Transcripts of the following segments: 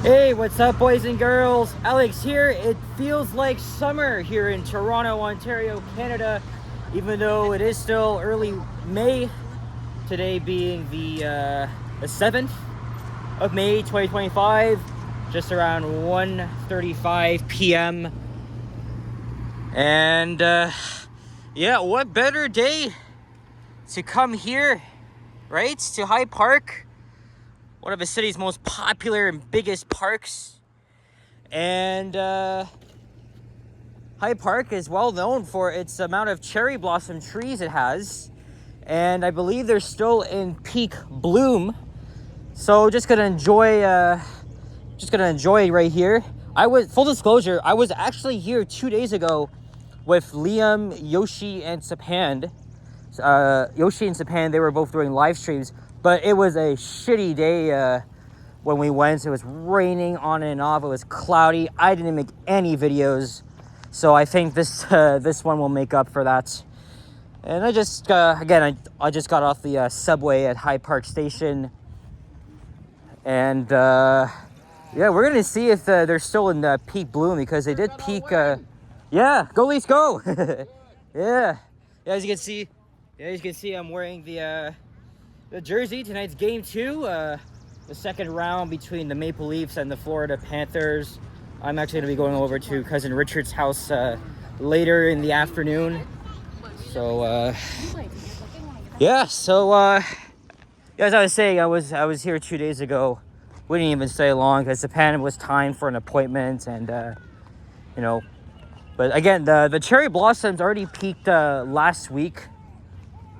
Hey, what's up, boys and girls? Alex here. It feels like summer here in Toronto, Ontario, Canada, even though it is still early May. Today being the 7th of May, 2025, just around 1:35 p.m. And yeah, what better day to come here, right? To Hyde Park, one of the city's most popular and biggest parks. And Hyde Park is well known for its amount of cherry blossom trees it has, and I believe they're still in peak bloom. So just gonna enjoy right here. Full disclosure, I was actually here 2 days ago with Liam, Yoshi, and Sapand. Yoshi and Sapand, they were both doing live streams, but it was a shitty day when we went. It was raining on and off. It was cloudy. I didn't make any videos, so I think this one will make up for that. And I just I just got off the subway at Hyde Park Station, and yeah, we're gonna see if they're still in peak bloom, because they did peak. Yeah, go Leafs, go! Yeah, as you can see, I'm wearing the jersey. Tonight's game 2, the second round between the Maple Leafs and the Florida Panthers. I'm actually gonna be going over to cousin Richard's house later in the afternoon. So yeah, as I was saying, I was here 2 days ago. We didn't even stay long because the pan was timed for an appointment, and you know. But again, the cherry blossoms already peaked last week,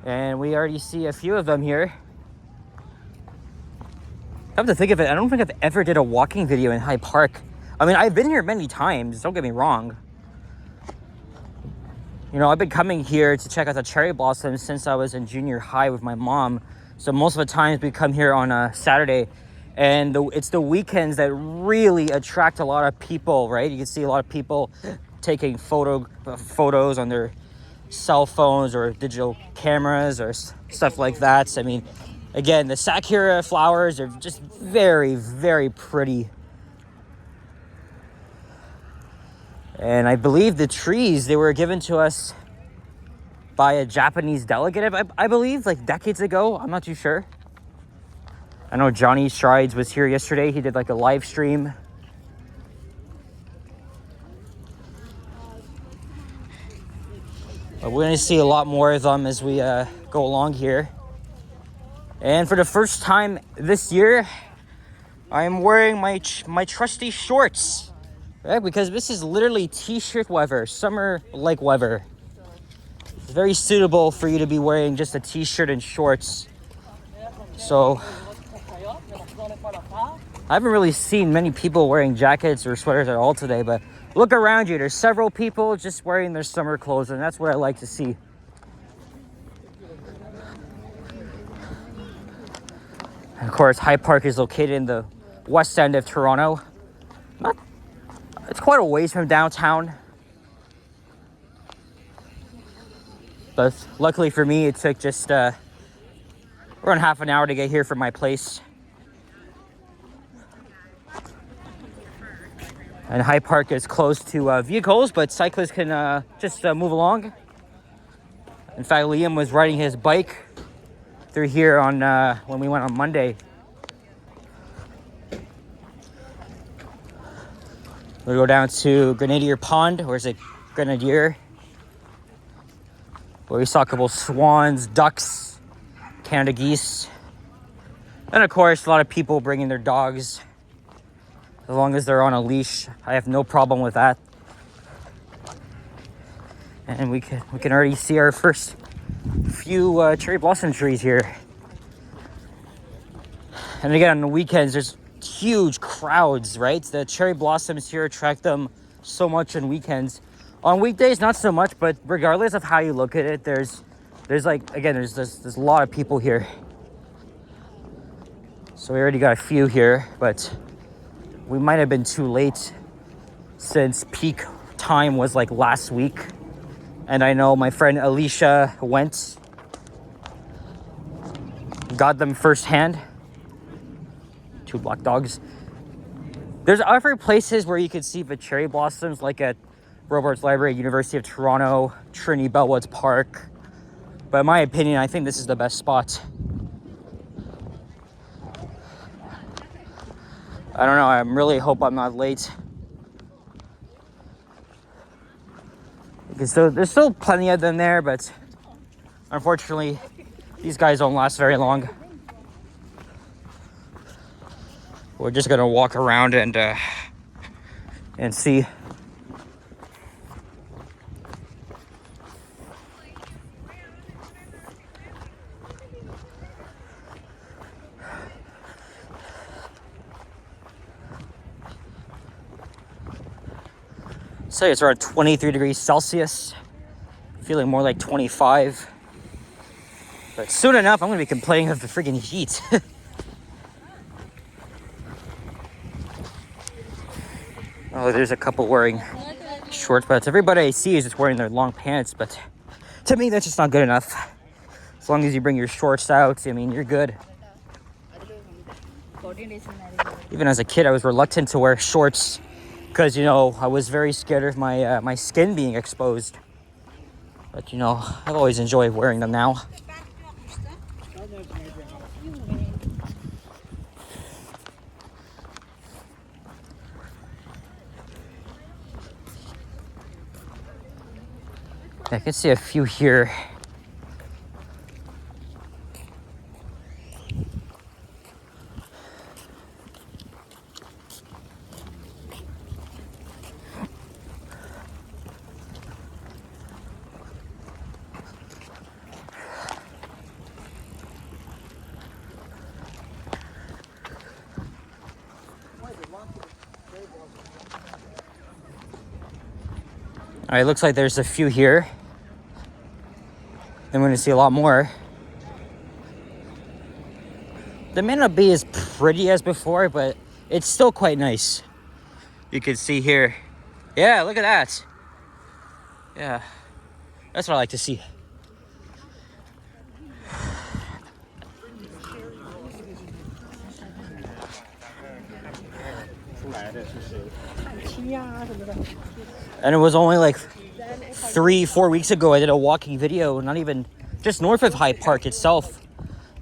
and we already see a few of them here. Come to think of it, I don't think I've ever did a walking video in Hyde Park. I mean, I've been here many times, don't get me wrong. You know, I've been coming here to check out the cherry blossoms since I was in junior high with my mom. So most of the times we come here on a Saturday, and it's the weekends that really attract a lot of people, right? You can see a lot of people taking photos on their cell phones or digital cameras or stuff like that. I mean, again, the Sakura flowers are just very, very pretty. And I believe the trees, they were given to us by a Japanese delegate, I believe, like decades ago. I'm not too sure. I know Johnny Strides was here yesterday. He did like a live stream. But we're going to see a lot more of them as we go along here. And for the first time this year, I'm wearing my trusty shorts, right? Because this is literally t-shirt weather, summer-like weather. It's very suitable for you to be wearing just a t-shirt and shorts. So I haven't really seen many people wearing jackets or sweaters at all today, but look around you. There's several people just wearing their summer clothes, and that's what I like to see. And of course, Hyde Park is located in the west end of Toronto. It's quite a ways from downtown. But luckily for me, it took just around half an hour to get here from my place. And Hyde Park is close to vehicles, but cyclists can just move along. In fact, Liam was riding his bike through here on when we went on Monday. We go down to Grenadier Pond, or is it Grenadier? Where we saw a couple swans, ducks, Canada geese. And of course, a lot of people bringing their dogs. As long as they're on a leash, I have no problem with that. And we can already see our first few cherry blossom trees here. And again, on the weekends, there's huge crowds, right? The cherry blossoms here attract them so much on weekends. On weekdays, not so much, but regardless of how you look at it, there's a lot of people here. So we already got a few here, but we might have been too late since peak time was like last week. And I know my friend Alicia went, got them firsthand. 2 black dogs. There's other places where you could see the cherry blossoms, like at Robarts Library, University of Toronto, Trinity Bellwoods Park. But in my opinion, I think this is the best spot. I don't know, I really hope I'm not late. Because there's still plenty of them there, but unfortunately, these guys don't last very long. We're just gonna walk around and see. So it's around 23 degrees Celsius, feeling more like 25. But soon enough, I'm gonna be complaining of the freaking heat. Oh, there's a couple wearing shorts, but everybody I see is just wearing their long pants. But to me, that's just not good enough. As long as you bring your shorts out, I mean, you're good. Even as a kid, I was reluctant to wear shorts because, you know, I was very scared of my skin being exposed. But, you know, I've always enjoyed wearing them now. I can see a few here. All right, looks like there's a few here. Then we're gonna see a lot more. They may not be as pretty as before, but it's still quite nice. You can see here. Yeah, look at that. Yeah, that's what I like to see. And it was only like 3-4 weeks ago I did a walking video, not even just north of High Park itself,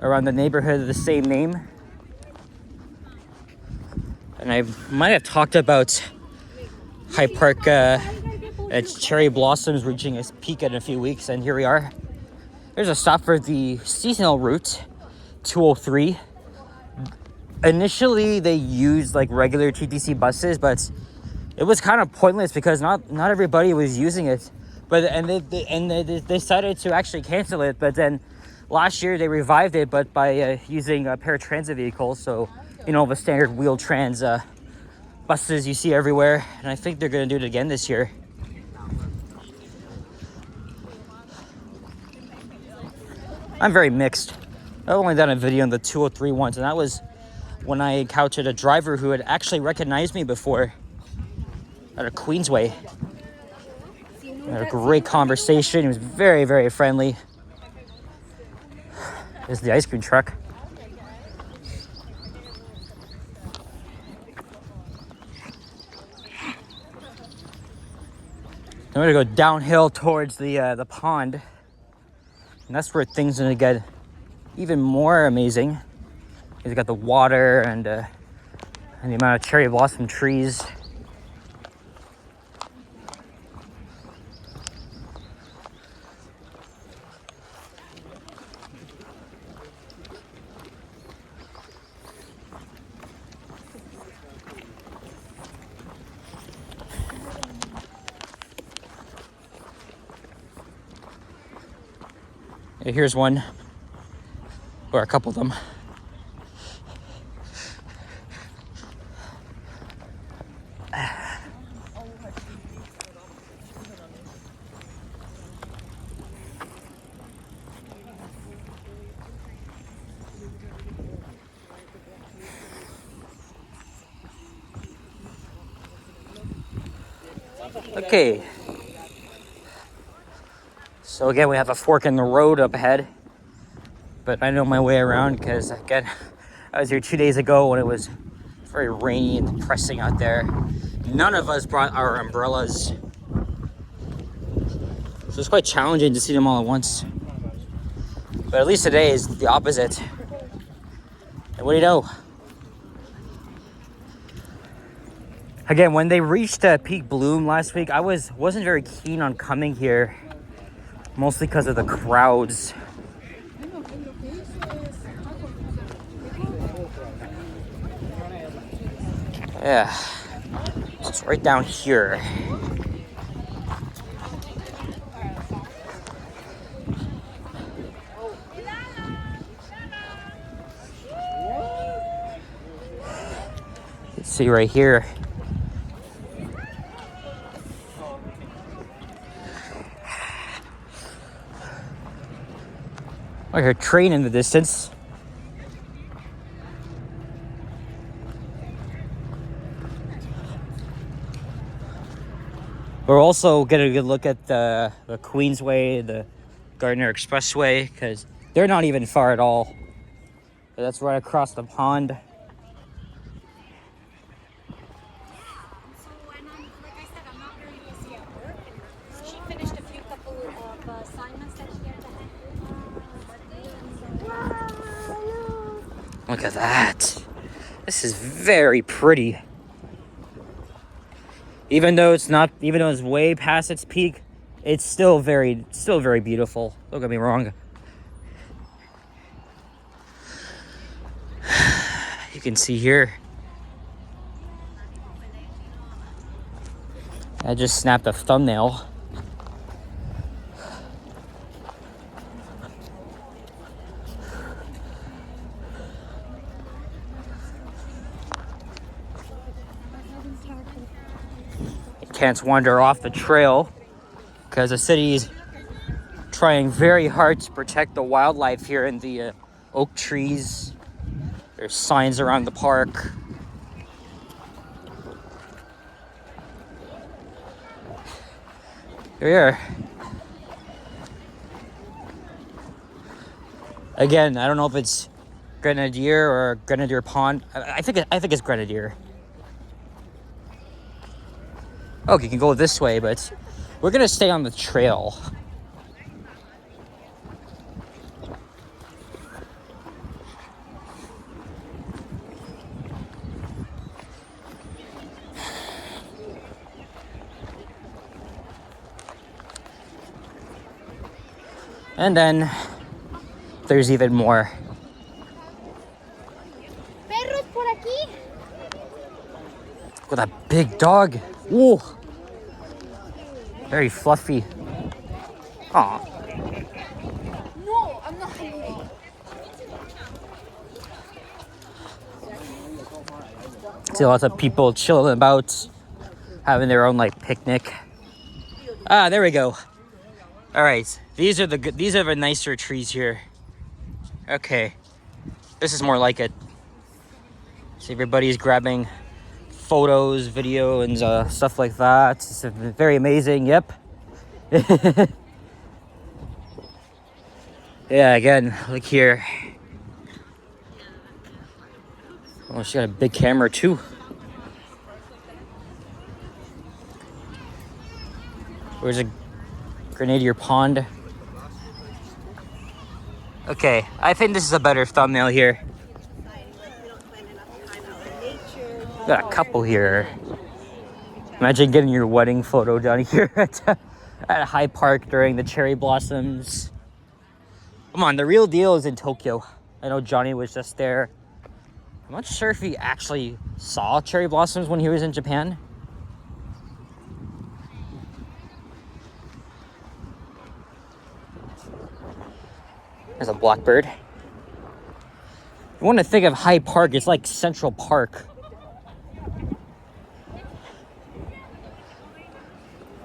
around the neighborhood of the same name. And I might have talked about High Park, its cherry blossoms reaching its peak in a few weeks, and here we are. There's a stop for the seasonal route, 203. Initially, they used like regular TTC buses, but it was kind of pointless because not everybody was using it. But they decided to actually cancel it. But then last year they revived it, but by using paratransit vehicles. So, you know, the standard Wheel-Trans buses you see everywhere. And I think they're going to do it again this year. I'm very mixed. I've only done a video on the 203 once, and that was when I encountered a driver who had actually recognized me before at a Queensway. We had a great conversation. He was very, very friendly. There's the ice cream truck. Then we're gonna go downhill towards the pond, and that's where things are gonna get even more amazing. You've got the water and the amount of cherry blossom trees. Here's one, or a couple of them. Okay. So again, we have a fork in the road up ahead, but I know my way around because, again, I was here 2 days ago when it was very rainy and depressing out there. None of us brought our umbrellas. So it's quite challenging to see them all at once. But at least today is the opposite. And what do you know? Again, when they reached peak bloom last week, I wasn't very keen on coming here, mostly because of the crowds. Yeah, so it's right down here. Let's see right here. I hear a train in the distance. We're also getting a good look at the Queensway, the Gardiner Expressway, because they're not even far at all. But that's right across the pond. Like I said, I'm not very busy at work. And she finished a few couple of assignments that she had to hand. Look at that. This is very pretty. Even though it's way past its peak, it's still very beautiful. Don't get me wrong. You can see here. I just snapped a thumbnail. Can't wander off the trail because the city's trying very hard to protect the wildlife here in the oak trees. There's signs around the park. Here we are. Again, I don't know if it's Grenadier or Grenadier Pond. I think it's Grenadier. Okay, you can go this way, but we're gonna stay on the trail. And then there's even more. Perros por aquí. Look at that big dog. Whoa. Very fluffy. Aw. No, I'm not hungry. See lots of people chilling about, having their own like picnic. Ah, there we go. All right, these are the nicer trees here. Okay, this is more like it. See, everybody's grabbing photos, video, and stuff like that. It's very amazing. Yep. Yeah. Again, look here. Oh, she got a big camera too. Where's a Grenadier Pond? Okay, I think this is a better thumbnail here. Got a couple here. Imagine getting your wedding photo down here at High Park during the cherry blossoms. Come on, the real deal is in Tokyo. I know Johnny was just there. I'm not sure if he actually saw cherry blossoms when he was in Japan. There's a blackbird. You want to think of High Park, it's like Central Park.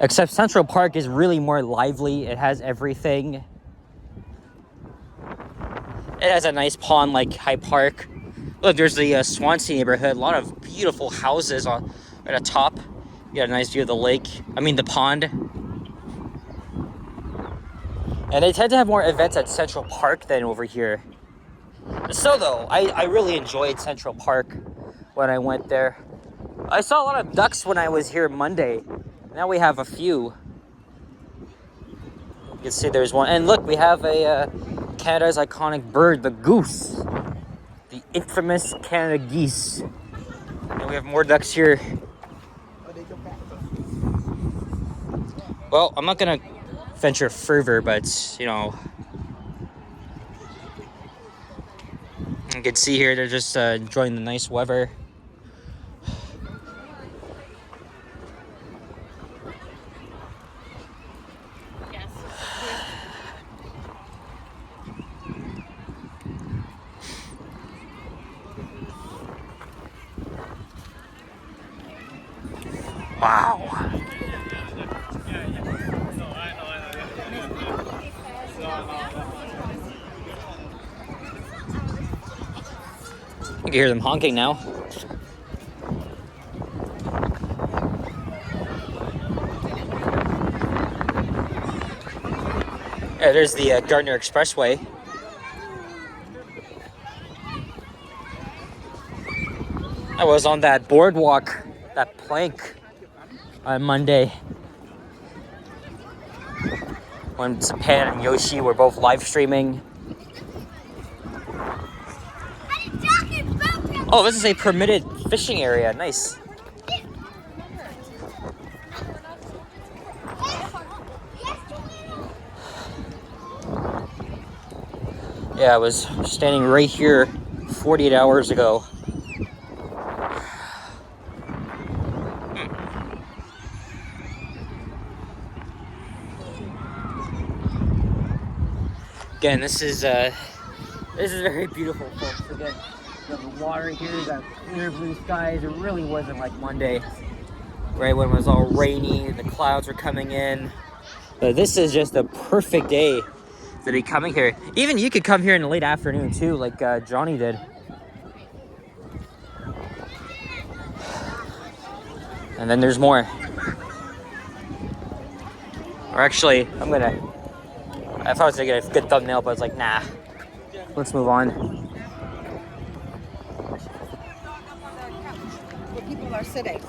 Except Central Park is really more lively. It has everything. It has a nice pond like High Park. Look, there's the Swansea neighborhood. A lot of beautiful houses right at the top. You got a nice view of the lake. I mean the pond. And they tend to have more events at Central Park than over here. Still though, I really enjoyed Central Park when I went there. I saw a lot of ducks when I was here Monday. Now we have a few. You can see there's one. And look, we have a Canada's iconic bird, the goose. The infamous Canada geese. And we have more ducks here. Well, I'm not gonna venture further, but you know, you can see here they're just enjoying the nice weather. Wow. You can hear them honking now. Yeah, there's the Gardner Expressway. I was on that boardwalk, that plank, on Monday when Sapan and Yoshi were both live streaming. Oh, this is a permitted fishing area. Nice. Yeah, I was standing right here 48 hours ago. Again, this is very beautiful, folks. Again, you have the water here, you got clear blue skies. It really wasn't like Monday, right when it was all rainy, the clouds were coming in. But this is just a perfect day to be coming here. Even you could come here in the late afternoon too, like Johnny did. And then there's more. Or actually, I thought I was gonna get a good thumbnail, but I was like, nah. Let's move on. Where people are sitting.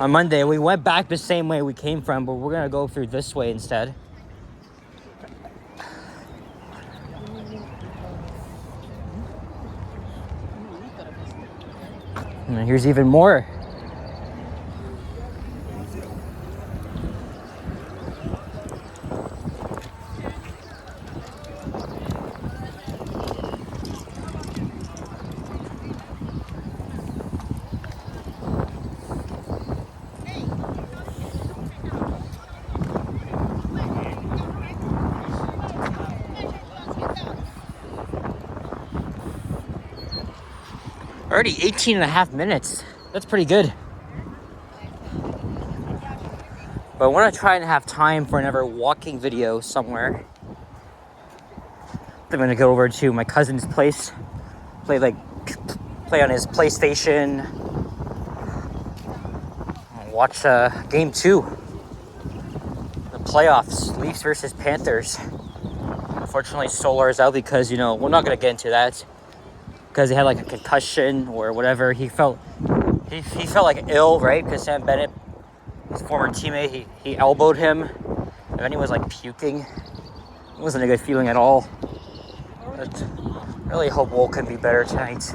On Monday, we went back the same way we came from, but we're gonna go through this way instead. And here's even more. Already 18 and a half minutes. That's pretty good. But I want to try and have time for another walking video somewhere. I'm gonna go over to my cousin's place, play on his PlayStation, watch game 2, the playoffs, Leafs versus Panthers. Unfortunately, Solar is out because, you know, we're not gonna get into that, because he had like a concussion or whatever. He felt like ill, right? Because Sam Bennett, his former teammate, he elbowed him, and then he was like puking. It wasn't a good feeling at all. But I really hope Wool can be better tonight.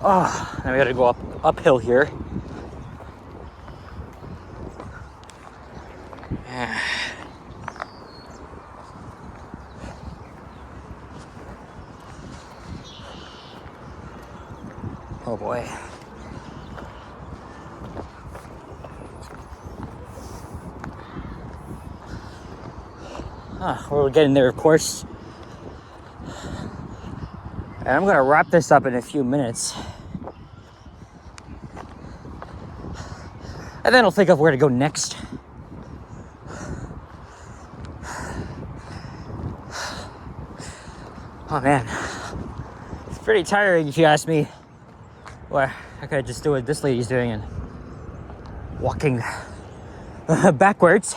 Oh, now we gotta go uphill here. Oh boy. We're getting there, of course. And I'm gonna wrap this up in a few minutes. And then I'll think of where to go next. Oh man, it's pretty tiring if you ask me. Well, I could just do what this lady's doing and walking backwards.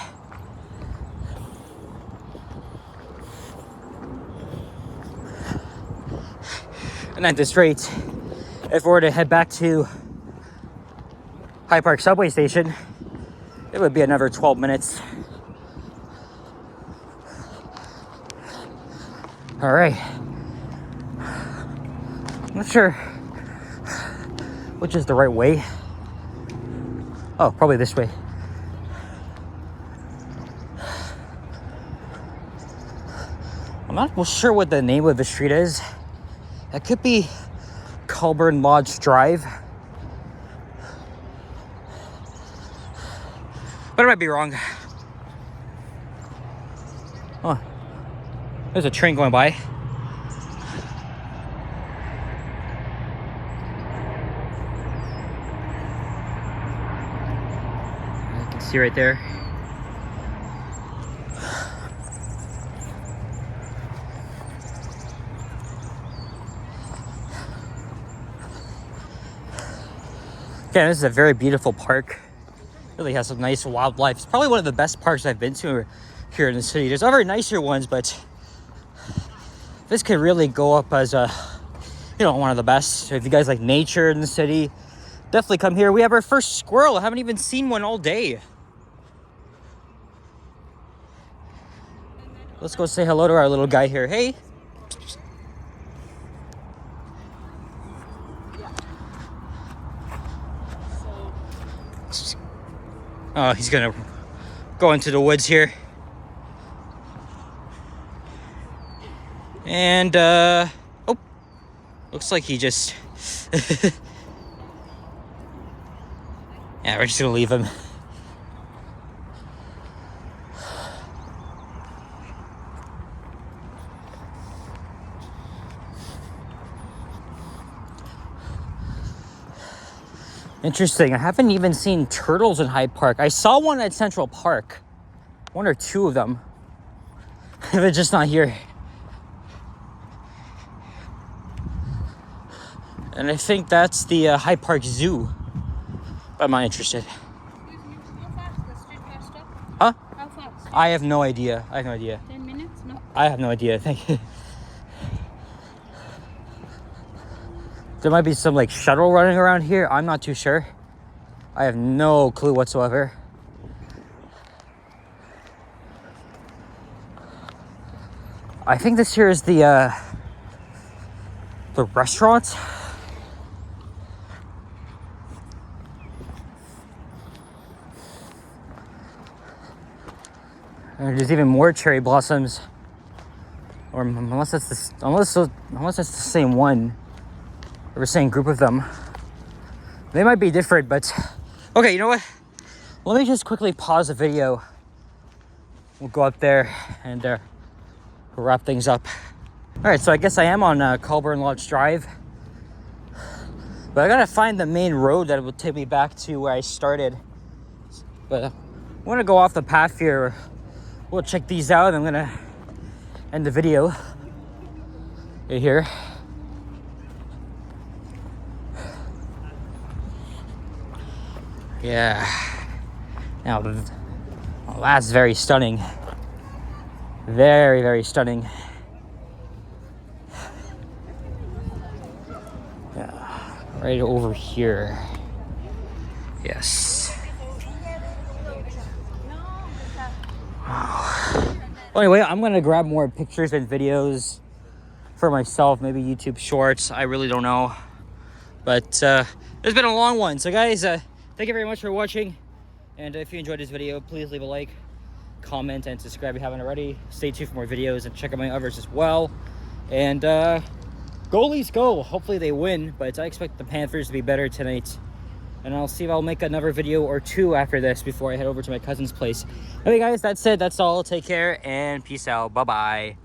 And at this rate, if we were to head back to Hyde Park subway station, it would be another 12 minutes. All right. I'm not sure which is the right way. Oh, probably this way. I'm not sure what the name of the street is. It could be Colburn Lodge Drive. But I might be wrong. Oh, there's a train going by. You can see right there. Again, this is a very beautiful park. Really has some nice wildlife. It's probably one of the best parks I've been to here in the city. There's other nicer ones, but this could really go up as a, one of the best. So if you guys like nature in the city, definitely come here. We have our first squirrel. I haven't even seen one all day. Let's go say hello to our little guy here. Hey. Oh, he's gonna go into the woods here. And, oh, looks like he just, yeah, we're just gonna leave him. Interesting. I haven't even seen turtles in Hyde Park. I saw one at Central Park. One or two of them. They're just not here. And I think that's the Hyde Park Zoo. But I'm not interested. Excuse me, how fast the street car stop? Huh? How fast? I have no idea. 10 minutes? No. I have no idea. Thank you. There might be some like shuttle running around here. I'm not too sure. I have no clue whatsoever. I think this here is the restaurant. And there's even more cherry blossoms. Or unless that's the same one. Or the same group of them. They might be different, but okay, you know what? Let me just quickly pause the video. We'll go up there and we'll wrap things up. All right, so I guess I am on Colburn Lodge Drive. But I gotta find the main road that will take me back to where I started. But I'm gonna go off the path here. We'll check these out. I'm gonna end the video right here. Yeah. Now, well, that's very stunning. Very, very stunning. Yeah. Right over here. Yes. Well, anyway, I'm gonna grab more pictures and videos for myself, maybe YouTube Shorts. I really don't know, but it's been a long one. So, guys, thank you very much for watching. And if you enjoyed this video, please leave a like, comment, and subscribe if you haven't already. Stay tuned for more videos and check out my others as well. And go Leafs go. Hopefully they win, but I expect the Panthers to be better tonight. And I'll see if I'll make another video or two after this before I head over to my cousin's place. Okay, guys, that's it. That's all. Take care and peace out. Bye-bye.